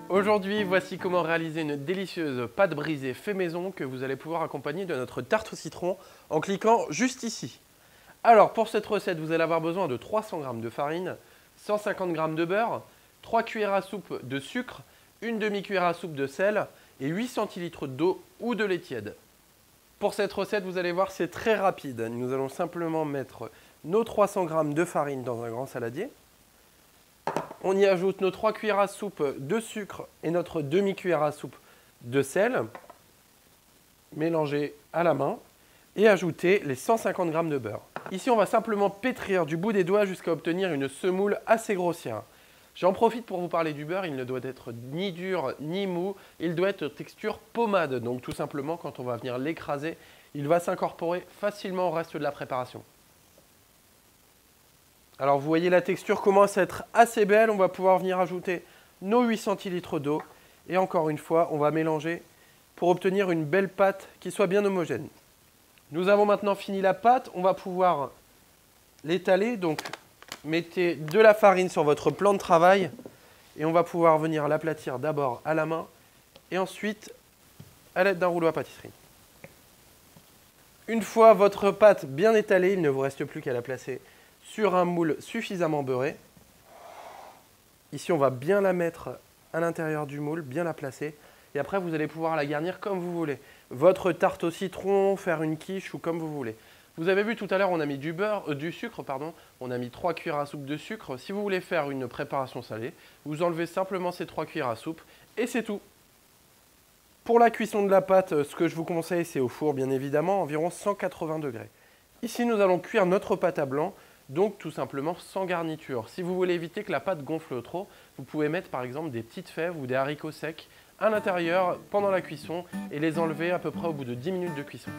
Aujourd'hui, voici comment réaliser une délicieuse pâte brisée fait maison que vous allez pouvoir accompagner de notre tarte au citron en cliquant juste ici. Alors pour cette recette, vous allez avoir besoin de 300 g de farine, 150 g de beurre, 3 cuillères à soupe de sucre, une demi-cuillère à soupe de sel et 8 centilitres d'eau ou de lait tiède. Pour cette recette, vous allez voir, c'est très rapide. Nous allons simplement mettre nos 300 g de farine dans un grand saladier. On y ajoute nos 3 cuillères à soupe de sucre et notre demi-cuillère à soupe de sel. Mélangez à la main et ajoutez les 150 g de beurre. Ici, on va simplement pétrir du bout des doigts jusqu'à obtenir une semoule assez grossière. J'en profite pour vous parler du beurre, il ne doit être ni dur ni mou, il doit être texture pommade. Donc tout simplement, quand on va venir l'écraser, il va s'incorporer facilement au reste de la préparation. Alors vous voyez, la texture commence à être assez belle, on va pouvoir venir ajouter nos 8 centilitres d'eau et encore une fois, on va mélanger pour obtenir une belle pâte qui soit bien homogène. Nous avons maintenant fini la pâte, on va pouvoir l'étaler, donc mettez de la farine sur votre plan de travail et on va pouvoir venir l'aplatir d'abord à la main et ensuite à l'aide d'un rouleau à pâtisserie. Une fois votre pâte bien étalée, il ne vous reste plus qu'à la placer sur un moule suffisamment beurré. Ici, on va bien la mettre à l'intérieur du moule, bien la placer. Et après, vous allez pouvoir la garnir comme vous voulez. Votre tarte au citron, faire une quiche ou comme vous voulez. Vous avez vu tout à l'heure, on a mis du sucre, on a mis 3 cuillères à soupe de sucre. Si vous voulez faire une préparation salée, vous enlevez simplement ces 3 cuillères à soupe et c'est tout. Pour la cuisson de la pâte, ce que je vous conseille, c'est au four, bien évidemment, environ 180 degrés. Ici, nous allons cuire notre pâte à blanc, donc tout simplement sans garniture. Si vous voulez éviter que la pâte gonfle trop, vous pouvez mettre par exemple des petites fèves ou des haricots secs à l'intérieur pendant la cuisson et les enlever à peu près au bout de 10 minutes de cuisson.